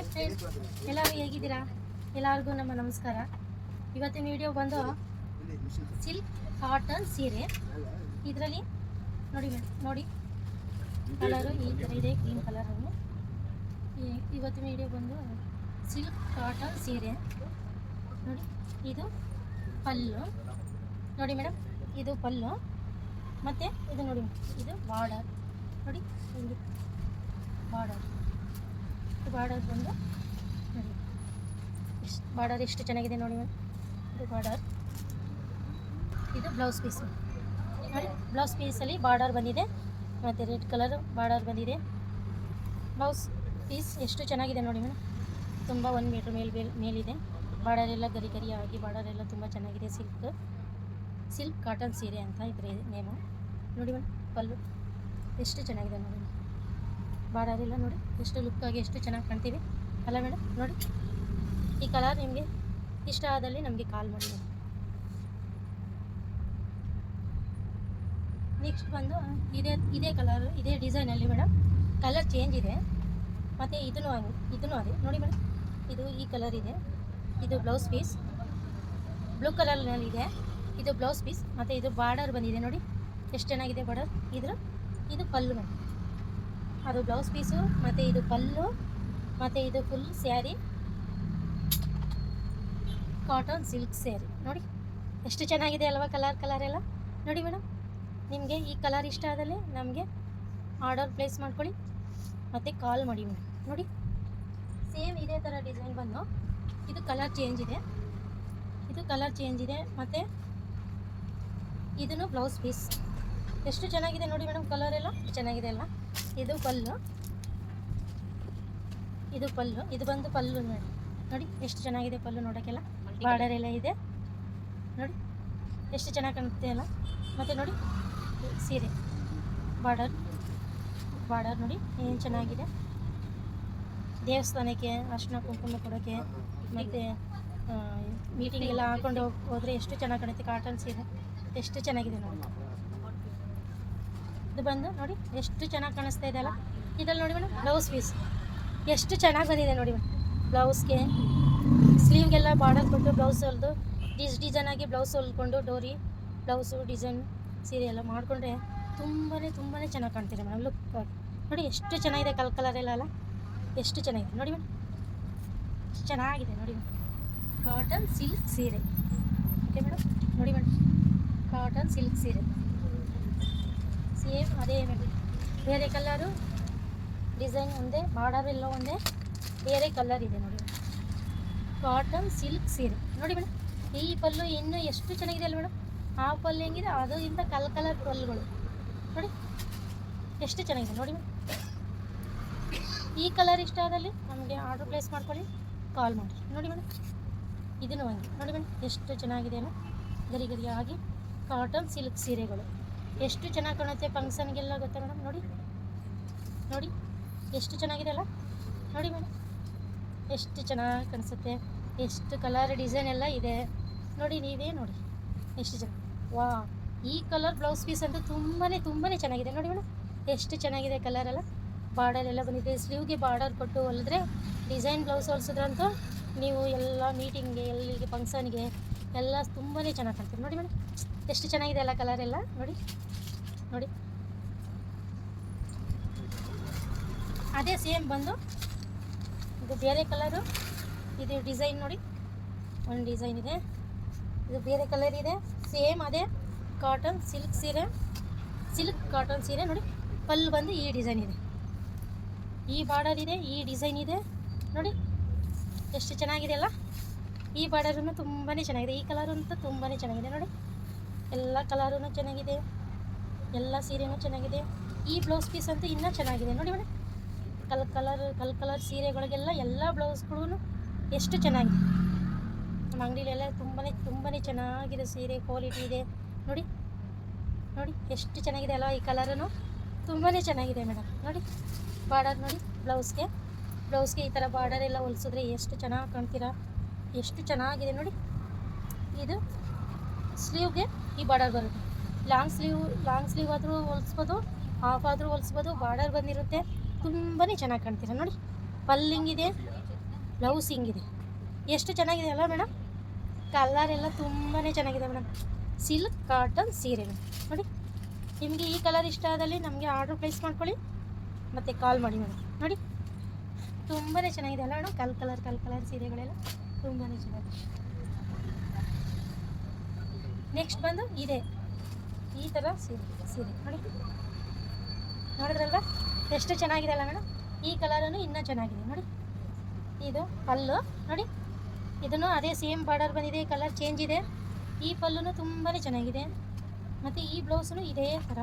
Hi friends, ಎಲ್ಲರೂ ಹೇಗಿದ್ದೀರಾ? ಎಲ್ಲರಿಗೂ ನಮ್ಮ ನಮಸ್ಕಾರ. ಇವತ್ತಿನ ವಿಡಿಯೋ ಬಂದು ಸಿಲ್ಕ್ ಕಾಟನ್ ಸೀರೆ. ಇದರಲ್ಲಿ ನೋಡಿ ಕಲರು ಈ ಥರ ಇದೆ, ಗ್ರೀನ್ ಕಲರನ್ನು. ಇವತ್ತಿನ ವಿಡಿಯೋ ಬಂದು ಸಿಲ್ಕ್ ಕಾಟನ್ ಸೀರೆ. ನೋಡಿ, ಇದು ಪಲ್ಲು ನೋಡಿ ಮೇಡಮ್, ಇದು ಪಲ್ಲು. ಮತ್ತು ಇದು ನೋಡಿ, ಇದು ಬಾರ್ಡರ್ ನೋಡಿ, ಹಿಂಗೆ ಬಾರ್ಡರ್ ಬಂದು ನೋಡಿ, ಬಾರ್ಡರ್ ಎಷ್ಟು ಚೆನ್ನಾಗಿದೆ ನೋಡಿ ಮೇಡಮ್. ಇದು ಬಾರ್ಡರ್, ಇದು ಬ್ಲೌಸ್ ಪೀಸು ನೋಡಿ. ಬ್ಲೌಸ್ ಪೀಸಲ್ಲಿ ಬಾರ್ಡರ್ ಬಂದಿದೆ, ಮತ್ತು ರೆಡ್ ಕಲರ್ ಬಾರ್ಡರ್ ಬಂದಿದೆ. ಬ್ಲೌಸ್ ಪೀಸ್ ಎಷ್ಟು ಚೆನ್ನಾಗಿದೆ ನೋಡಿ ಮೇಡಮ್. ತುಂಬ 1 ಮೀಟ್ರ್ ಮೇಲಿದೆ. ಬಾರ್ಡರ್ ಎಲ್ಲ ಗರಿ ಆಗಿ ಬಾರ್ಡರ್ ಎಲ್ಲ ತುಂಬ ಚೆನ್ನಾಗಿದೆ. ಸಿಲ್ಕ್ ಕಾಟನ್ ಸೀರೆ ಅಂತ ಇದ್ರೆ ನೇಮು ನೋಡಿ ಮೇಡಮ್. ಪಲ್ಲು ಎಷ್ಟು ಚೆನ್ನಾಗಿದೆ ನೋಡಿ. ಬಾರ್ಡರ್ ಎಲ್ಲ ನೋಡಿ ಎಷ್ಟು ಲುಕ್ಕಾಗಿ ಎಷ್ಟು ಚೆನ್ನಾಗಿ ಕಾಣ್ತೀವಿ ಅಲ್ಲ ಮೇಡಮ್. ನೋಡಿ, ಈ ಕಲರ್ ನಿಮಗೆ ಇಷ್ಟ ಆದಲ್ಲಿ ನಮಗೆ ಕಾಲ್ ಮಾಡಿ ಮೇಡಮ್. ನೆಕ್ಸ್ಟ್ ಬಂದು ಇದೇ ಕಲರ್, ಇದೇ ಡಿಸೈನಲ್ಲಿ ಮೇಡಮ್. ಕಲರ್ ಚೇಂಜ್ ಇದೆ, ಮತ್ತು ಇದೂ ಅದೇ ನೋಡಿ ಮೇಡಮ್. ಇದು ಈ ಕಲರ್ ಇದೆ. ಇದು ಬ್ಲೌಸ್ ಪೀಸ್ ಬ್ಲೂ ಕಲರ್ನಲ್ಲಿದೆ. ಇದು ಬ್ಲೌಸ್ ಪೀಸ್, ಮತ್ತು ಇದು ಬಾರ್ಡರ್ ಬಂದಿದೆ ನೋಡಿ ಎಷ್ಟು ಚೆನ್ನಾಗಿದೆ ಬಾರ್ಡರ್. ಇದು ಪಲ್ಲು ಮೇಡಮ್. ಅದು ಬ್ಲೌಸ್ ಪೀಸು, ಮತ್ತು ಇದು ಪಲ್ಲು, ಮತ್ತು ಇದು full sari, cotton silk sari ನೋಡಿ ಎಷ್ಟು ಚೆನ್ನಾಗಿದೆ ಅಲ್ವಾ. ಕಲರ್ ಎಲ್ಲ ನೋಡಿ ಮೇಡಮ್. ನಿಮಗೆ ಈ ಕಲರ್ ಇಷ್ಟ ಆದಲ್ಲಿ ನಮಗೆ ಆರ್ಡರ್ ಪ್ಲೇಸ್ ಮಾಡ್ಕೊಳ್ಳಿ, ಮತ್ತು ಕಾಲ್ ಮಾಡಿ ಮೇಡಮ್. ನೋಡಿ, ಸೇಮ್ ಇದೇ ಥರ ಡಿಸೈನ್ ಬಂದು ಇದು ಕಲರ್ ಚೇಂಜ್ ಇದೆ, ಮತ್ತು ಇದನ್ನು ಬ್ಲೌಸ್ ಪೀಸ್ ಎಷ್ಟು ಚೆನ್ನಾಗಿದೆ ನೋಡಿ ಮೇಡಮ್. ಕಲರ್ ಎಲ್ಲ ಚೆನ್ನಾಗಿದೆ ಅಲ್ಲ. ಇದು ಪಲ್ಲು, ಇದು ಬಂದು ಪಲ್ಲು ನೋಡಿ ಎಷ್ಟು ಚೆನ್ನಾಗಿದೆ ಪಲ್ಲು ನೋಡೋಕ್ಕೆಲ್ಲ. ಬಾರ್ಡರ್ ಎಲ್ಲ ಇದೆ ನೋಡಿ ಎಷ್ಟು ಚೆನ್ನಾಗಿ ಕಾಣುತ್ತೆ ಅಲ್ಲ. ಮತ್ತು ನೋಡಿ ಸೀರೆ ಬಾರ್ಡರ್ ನೋಡಿ ಏನು ಚೆನ್ನಾಗಿದೆ. ದೇವಸ್ಥಾನಕ್ಕೆ ಅರ್ಶಿನ ಕುಂಕುಮ ಕೊಡೋಕ್ಕೆ, ಮತ್ತು ಮೀಟಿಂಗೆಲ್ಲ ಹಾಕೊಂಡು ಹೋದರೆ ಎಷ್ಟು ಚೆನ್ನಾಗಿ ಕಾಣುತ್ತೆ. ಕಾಟನ್ ಸೀರೆ ಎಷ್ಟು ಚೆನ್ನಾಗಿದೆ ನೋಡಿ. ಇದು ಬಂದು ನೋಡಿ ಎಷ್ಟು ಚೆನ್ನಾಗಿ ಕಾಣಿಸ್ತಾ ಇದೆ ಅಲ್ಲ. ಇದರಲ್ಲಿ ನೋಡಿ ಮೇಡಮ್, ಬ್ಲೌಸ್ ಪೀಸ್ ಎಷ್ಟು ಚೆನ್ನಾಗಿ ಬಂದಿದೆ ನೋಡಿ ಮೇಡಮ್. ಬ್ಲೌಸ್ಗೆ ಸ್ಲೀವ್ಗೆಲ್ಲ ಬಾರ್ಡರ್ ಕೊಟ್ಟು ಬ್ಲೌಸ್ ಹೊಲಿದು ಡಿಸೈನ್ ಆಗಿ ಬ್ಲೌಸ್ ಹೊಲ್ಕೊಂಡು ಡೋರಿ ಬ್ಲೌಸು ಡಿಸೈನ್ ಸೀರೆ ಎಲ್ಲ ಮಾಡಿಕೊಂಡ್ರೆ ತುಂಬಾ ಚೆನ್ನಾಗಿ ಕಾಣ್ತಿದೆ ಮೇಡಮ್. ಲುಕ್ ನೋಡಿ ಎಷ್ಟು ಚೆನ್ನಾಗಿದೆ. ಕಲರ್ ಎಲ್ಲ ಅಲ್ಲ ಎಷ್ಟು ಚೆನ್ನಾಗಿದೆ ನೋಡಿ ಮೇಡಮ್. ಎಷ್ಟು ಚೆನ್ನಾಗಿದೆ ನೋಡಿ ಮೇಡಮ್. ಕಾಟನ್ ಸಿಲ್ಕ್ ಸೀರೆ ಓಕೆ ಮೇಡಮ್. ನೋಡಿ ಮೇಡಮ್, ಕಾಟನ್ ಸಿಲ್ಕ್ ಸೀರೆ ಸೇಮ್ ಅದೇ ಮೇಡಮ್. ಬೇರೆ ಕಲರು ಡಿಸೈನ್ ಒಂದೇ, ಬಾರ್ಡರ್ ಎಲ್ಲ ಒಂದೇ, ಬೇರೆ ಕಲರ್ ಇದೆ ನೋಡಿ. ಕಾಟನ್ ಸಿಲ್ಕ್ ಸೀರೆ ನೋಡಿ ಮೇಡಮ್. ಈ ಪಲ್ಲು ಇನ್ನೂ ಎಷ್ಟು ಚೆನ್ನಾಗಿದೆ ಅಲ್ಲ ಮೇಡಮ್. ಆ ಪಲ್ಲು ಹೆಂಗಿದೆ ಅದು ಇಂಥ ಕಲರ್ ಪಲ್ಲುಗಳು ನೋಡಿ ಎಷ್ಟು ಚೆನ್ನಾಗಿದೆ ನೋಡಿ ಮೇಡಮ್. ಈ ಕಲರ್ ಇಷ್ಟ ಆದಲ್ಲಿ ನಮಗೆ ಆರ್ಡರ್ ಪ್ಲೇಸ್ ಮಾಡ್ಕೊಳ್ಳಿ, ಕಾಲ್ ಮಾಡಿ ನೋಡಿ ಮೇಡಮ್. ಇದನ್ನು ಹಂಗೆ ನೋಡಿ ಮೇಡಮ್ ಎಷ್ಟು ಚೆನ್ನಾಗಿದೆ ಅಲ್ಲ. ಗರಿ ಆಗಿ ಕಾಟನ್ ಸಿಲ್ಕ್ ಸೀರೆಗಳು ಎಷ್ಟು ಚೆನ್ನಾಗಿ ಕಾಣುತ್ತೆ ಫಂಕ್ಷನ್ಗೆಲ್ಲ, ಗೊತ್ತಾ ಮೇಡಮ್. ನೋಡಿ ಎಷ್ಟು ಚೆನ್ನಾಗಿದೆ ಅಲ್ಲ ನೋಡಿ ಮೇಡಮ್. ಎಷ್ಟು ಚೆನ್ನಾಗಿ ಕಾಣಿಸುತ್ತೆ. ಎಷ್ಟು ಕಲರ್ ಡಿಸೈನ್ ಎಲ್ಲ ಇದೆ ನೋಡಿ. ನೀವೇ ನೋಡಿ ಎಷ್ಟು ಚೆನ್ನಾಗಿ. ವಾ, ಈ ಕಲರ್ ಬ್ಲೌಸ್ ಪೀಸ್ ಅಂತೂ ತುಂಬಾ ಚೆನ್ನಾಗಿದೆ ನೋಡಿ ಮೇಡಮ್. ಎಷ್ಟು ಚೆನ್ನಾಗಿದೆ ಕಲರ್ ಎಲ್ಲ. ಬಾರ್ಡರ್ ಎಲ್ಲ ಬಂದಿದೆ. ಸ್ಲೀವ್ಗೆ ಬಾರ್ಡರ್ ಕೊಟ್ಟು ಹೊಲಿದ್ರೆ ಡಿಸೈನ್ ಬ್ಲೌಸ್ ಹೊಲಿಸಿದ್ರಂತೂ ನೀವು ಎಲ್ಲ ಮೀಟಿಂಗ್ಗೆ, ಎಲ್ಲಿಗೆ ಫಂಕ್ಷನ್ಗೆ ಎಲ್ಲ ತುಂಬಾ ಚೆನ್ನಾಗಿ ಕಾಣ್ತೀವಿ ನೋಡಿ ಮೇಡಮ್. ಎಷ್ಟು ಚೆನ್ನಾಗಿದೆ ಅಲ್ಲ ಕಲರ್ ಎಲ್ಲ ನೋಡಿ. ಅದೇ ಸೇಮ್ ಬಂದು ಇದು ಬೇರೆ ಕಲರು. ಇದು ಡಿಸೈನ್ ನೋಡಿ, ಒಂದು ಡಿಸೈನ್ ಇದೆ, ಇದು ಬೇರೆ ಕಲರ್ ಇದೆ. ಸೇಮ್ ಅದೇ ಕಾಟನ್ ಸಿಲ್ಕ್ ಕಾಟನ್ ಸೀರೆ ನೋಡಿ. ಪಲ್ಲು ಬಂದು ಈ ಡಿಸೈನ್ ಇದೆ, ಈ ಬಾರ್ಡರ್ ಇದೆ, ಈ ಡಿಸೈನ್ ಇದೆ ನೋಡಿ ಎಷ್ಟು ಚೆನ್ನಾಗಿದೆ ಅಲ್ಲ. ಈ ಬಾರ್ಡರೂ ತುಂಬಾ ಚೆನ್ನಾಗಿದೆ. ಈ ಕಲರ್ ಅಂತೂ ತುಂಬಾ ಚೆನ್ನಾಗಿದೆ ನೋಡಿ. ಎಲ್ಲ ಕಲರೂ ಚೆನ್ನಾಗಿದೆ, ಎಲ್ಲ ಸೀರೆನೂ ಚೆನ್ನಾಗಿದೆ. ಈ ಬ್ಲೌಸ್ ಪೀಸ್ ಅಂತೂ ಇನ್ನೂ ಚೆನ್ನಾಗಿದೆ ನೋಡಿ ಮೇಡಮ್. ಕಲರ್ ಸೀರೆಗಳಿಗೆಲ್ಲ ಎಲ್ಲ ಬ್ಲೌಸ್ಗಳು ಎಷ್ಟು ಚೆನ್ನಾಗಿದೆ. ನಮ್ಮ ಅಂಗಡಿಲೆಲ್ಲ ತುಂಬಾ ಚೆನ್ನಾಗಿದೆ ಸೀರೆ, ಕ್ವಾಲಿಟಿ ಇದೆ ನೋಡಿ ಎಷ್ಟು ಚೆನ್ನಾಗಿದೆ ಅಲ್ಲ. ಈ ಕಲರೂ ತುಂಬಾ ಚೆನ್ನಾಗಿದೆ ಮೇಡಮ್ ನೋಡಿ. ಬಾರ್ಡರ್ ನೋಡಿ, ಬ್ಲೌಸ್ಗೆ ಈ ಥರ ಬಾರ್ಡರ್ ಎಲ್ಲ ಹೊಲಿಸಿದ್ರೆ ಎಷ್ಟು ಚೆನ್ನಾಗಿ ಕಾಣ್ತೀರಾ. ಎಷ್ಟು ಚೆನ್ನಾಗಿದೆ ನೋಡಿ. ಇದು ಸ್ಲೀವ್ಗೆ ಈ ಬಾರ್ಡರ್ ಬರುತ್ತೆ. ಲಾಂಗ್ ಸ್ಲೀವ್ ಆದರೂ ಹೊಲಿಸ್ಬೋದು, ಹಾಫ್ ಆದರೂ ಹೊಲಿಸ್ಬೋದು. ಬಾರ್ಡರ್ ಬಂದಿರುತ್ತೆ, ತುಂಬಾ ಚೆನ್ನಾಗಿ ಕಾಣ್ತೀರಾ ನೋಡಿ. ಪಲ್ಲಿಂಗಿದೆ, ಬ್ಲೌಸ್ ಹಿಂಗಿದೆ. ಎಷ್ಟು ಚೆನ್ನಾಗಿದೆ ಅಲ್ಲ ಮೇಡಮ್, ಕಲರ್ ಎಲ್ಲ ತುಂಬಾ ಚೆನ್ನಾಗಿದೆ ಮೇಡಮ್. ಸಿಲ್ಕ್ ಕಾಟನ್ ಸೀರೆ ಮೇಡಮ್. ನೋಡಿ, ನಿಮಗೆ ಈ ಕಲರ್ ಇಷ್ಟ ಆದಲ್ಲಿ ನಮಗೆ ಆರ್ಡ್ರ್ ಪ್ಲೇಸ್ ಮಾಡ್ಕೊಳ್ಳಿ ಮತ್ತು ಕಾಲ್ ಮಾಡಿ ಮೇಡಮ್. ನೋಡಿ, ತುಂಬಾ ಚೆನ್ನಾಗಿದೆ ಅಲ್ಲ ಮೇಡಮ್, ಕಲ್ ಕಲರ್ ಸೀರೆಗಳೆಲ್ಲ ತುಂಬಾ ಚೆನ್ನಾಗಿದೆ. ನೆಕ್ಸ್ಟ್ ಬಂದು ಇದೆ ಈ ಥರ ಸೀರೆ ನೋಡಿ, ನೋಡಿದ್ರಲ್ವ ಎಷ್ಟು ಚೆನ್ನಾಗಿದೆ ಅಲ್ಲ ಮೇಡಮ್. ಈ ಕಲರನ್ನು ಇನ್ನೂ ಚೆನ್ನಾಗಿದೆ ನೋಡಿ. ಇದು ಪಲ್ಲು ನೋಡಿ, ಇದನ್ನು ಅದೇ ಸೇಮ್ ಬಾರ್ಡರ್ ಬಂದಿದೆ, ಕಲರ್ ಚೇಂಜ್ ಇದೆ. ಈ ಪಲ್ಲುನು ತುಂಬಾ ಚೆನ್ನಾಗಿದೆ. ಮತ್ತು ಈ ಬ್ಲೌಸು ಇದೇ ಥರ,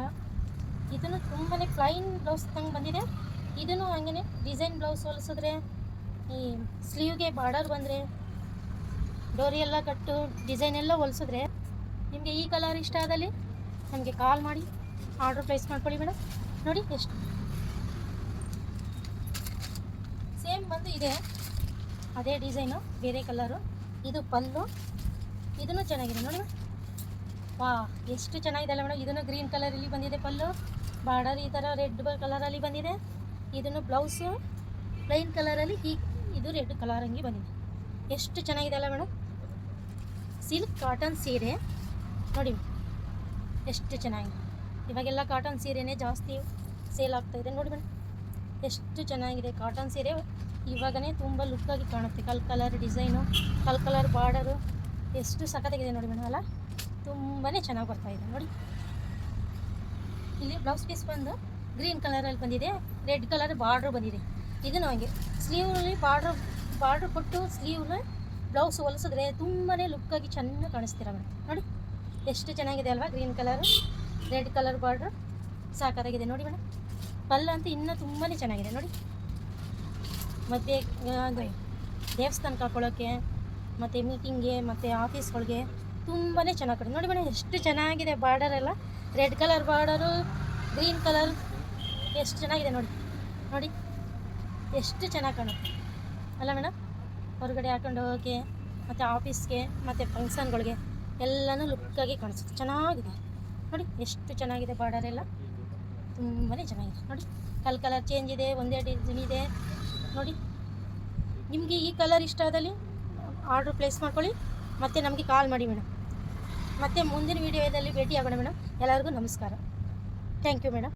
ಇದನ್ನು ತುಂಬಾ ಪ್ಲೈನ್ ಬ್ಲೌಸ್ ತಂಗೆ ಬಂದಿದೆ. ಇದನ್ನು ಹಂಗೆ ಡಿಸೈನ್ ಬ್ಲೌಸ್ ಹೊಲಿಸಿದ್ರೆ, ಈ ಸ್ಲೀವ್ಗೆ ಬಾರ್ಡರ್ ಬಂದರೆ, ಡೋರಿ ಎಲ್ಲ ಕಟ್ಟು ಡಿಸೈನ್ ಎಲ್ಲ ಹೊಲಿಸಿದ್ರೆ, ನಿಮಗೆ ಈ ಕಲರ್ ಇಷ್ಟ ಆದಲ್ಲಿ ನಮಗೆ ಕಾಲ್ ಮಾಡಿ ಆರ್ಡ್ರ್ ಪ್ಲೇಸ್ ಮಾಡ್ಕೊಳ್ಳಿ ಮೇಡಮ್. ನೋಡಿ, ಎಷ್ಟು ಸೇಮ್ ಬಂದು ಇದೆ, ಅದೇ ಡಿಸೈನು ಬೇರೆ ಕಲರು. ಇದು ಪಲ್ಲು, ಇದನ್ನು ಚೆನ್ನಾಗಿದೆ ನೋಡಿ. ವಾ, ಎಷ್ಟು ಚೆನ್ನಾಗಿದೆ ಅಲ್ಲ ಮೇಡಮ್. ಇದನ್ನು ಗ್ರೀನ್ ಕಲರಲ್ಲಿ ಬಂದಿದೆ ಪಲ್ಲು, ಬಾರ್ಡರ್ ಈ ಥರ ರೆಡ್ ಕಲರಲ್ಲಿ ಬಂದಿದೆ. ಇದನ್ನು ಬ್ಲೌಸು ಪ್ಲೈನ್ ಕಲರಲ್ಲಿ ಇದು ರೆಡ್ ಕಲರ್ ಹಂಗೆ ಬಂದಿದೆ. ಎಷ್ಟು ಚೆನ್ನಾಗಿದೆ ಅಲ್ಲ ಮೇಡಮ್. ಸಿಲ್ಕ್ ಕಾಟನ್ ಸೀರೆ ನೋಡಿ, ಎಷ್ಟು ಚೆನ್ನಾಗಿದೆ. ಇವಾಗೆಲ್ಲ ಕಾಟನ್ ಸೀರೆನೇ ಜಾಸ್ತಿ ಸೇಲ್ ಆಗ್ತಾಯಿದೆ ನೋಡಿ ಮೇಡಮ್. ಎಷ್ಟು ಚೆನ್ನಾಗಿದೆ ಕಾಟನ್ ಸೀರೆ, ಇವಾಗನೇ ತುಂಬ ಲುಕ್ಕಾಗಿ ಕಾಣುತ್ತೆ. ಕಲರ್ ಡಿಸೈನು, ಕಲರ್ ಬಾರ್ಡರು ಎಷ್ಟು ಸಖತ್ತಾಗಿದೆ ನೋಡಿ ಮೇಡಮ್. ಅಲ್ಲ, ತುಂಬಾ ಚೆನ್ನಾಗಿ ಬರ್ತಾಯಿದೆ ನೋಡಿ. ಇಲ್ಲಿ ಬ್ಲೌಸ್ ಪೀಸ್ ಬಂದು ಗ್ರೀನ್ ಕಲರಲ್ಲಿ ಬಂದಿದೆ, ರೆಡ್ ಕಲರ್ ಬಾರ್ಡ್ರ್ ಬಂದಿದೆ. ಇದನ್ನು ಹಂಗೆ ಸ್ಲೀವಲ್ಲಿ ಬಾರ್ಡ್ರ್ ಕೊಟ್ಟು ಸ್ಲೀವ್ನ ಬ್ಲೌಸ್ ಹೊಲಿಸಿದ್ರೆ ತುಂಬಾ ಲುಕ್ಕಾಗಿ ಚೆನ್ನಾಗಿ ಕಾಣಿಸ್ತೀರ ಮೇಡಮ್. ನೋಡಿ, ಎಷ್ಟು ಚೆನ್ನಾಗಿದೆ ಅಲ್ವಾ. Green colour, red colour border ಸಾಕಾಗಿದೆ ನೋಡಿ ಮೇಡಮ್. ಪಲ್ಲು ಅಂತೂ ಇನ್ನೂ ತುಂಬಾ ಚೆನ್ನಾಗಿದೆ ನೋಡಿ. ಮತ್ತು ದೇವಸ್ಥಾನಕ್ಕೆ ಹಾಕೊಳ್ಳೋಕ್ಕೆ, ಮತ್ತು ಮೀಟಿಂಗ್ಗೆ, ಮತ್ತು ಆಫೀಸ್ಗಳಿಗೆ ತುಂಬಾ ಚೆನ್ನಾಗಿ ಕೊಡಿ ನೋಡಿ ಮೇಡಮ್. ಎಷ್ಟು ಚೆನ್ನಾಗಿದೆ ಬಾರ್ಡರ್ ಎಲ್ಲ, red colour border, green colour ಎಷ್ಟು ಚೆನ್ನಾಗಿದೆ ನೋಡಿ. ನೋಡಿ, ಎಷ್ಟು ಚೆನ್ನಾಗಿ ಕಾಣುತ್ತೆ ಅಲ್ಲ ಮೇಡಮ್. ಹೊರಗಡೆ ಹಾಕೊಂಡು ಹೋಗೋಕ್ಕೆ, ಮತ್ತು ಆಫೀಸ್ಗೆ, ಮತ್ತು ಫಂಕ್ಷನ್ಗಳಿಗೆ ಎಲ್ಲನೂ ಲುಕ್ಕಾಗಿ ಕಾಣಿಸುತ್ತೆ. ಚೆನ್ನಾಗಿದೆ ನೋಡಿ, ಎಷ್ಟು ಚೆನ್ನಾಗಿದೆ ಬಾರ್ಡರ್ ಎಲ್ಲ, ತುಂಬಾ ಚೆನ್ನಾಗಿದೆ ನೋಡಿ. ಕಲರ್ ಚೇಂಜ್ ಇದೆ, ಒಂದೇ ಡಿಸೈನ್ ಇದೆ ನೋಡಿ. ನಿಮಗೆ ಈ ಕಲರ್ ಇಷ್ಟ ಆದಲ್ಲಿ ಆರ್ಡ್ರ್ ಪ್ಲೇಸ್ ಮಾಡ್ಕೊಳ್ಳಿ ಮತ್ತು ನಮಗೆ ಕಾಲ್ ಮಾಡಿ ಮೇಡಮ್. ಮತ್ತು ಮುಂದಿನ ವೀಡಿಯೋದಲ್ಲಿ ಭೇಟಿ ಆಗೋಣ ಮೇಡಮ್. ಎಲ್ಲರಿಗೂ ನಮಸ್ಕಾರ. Thank you madam.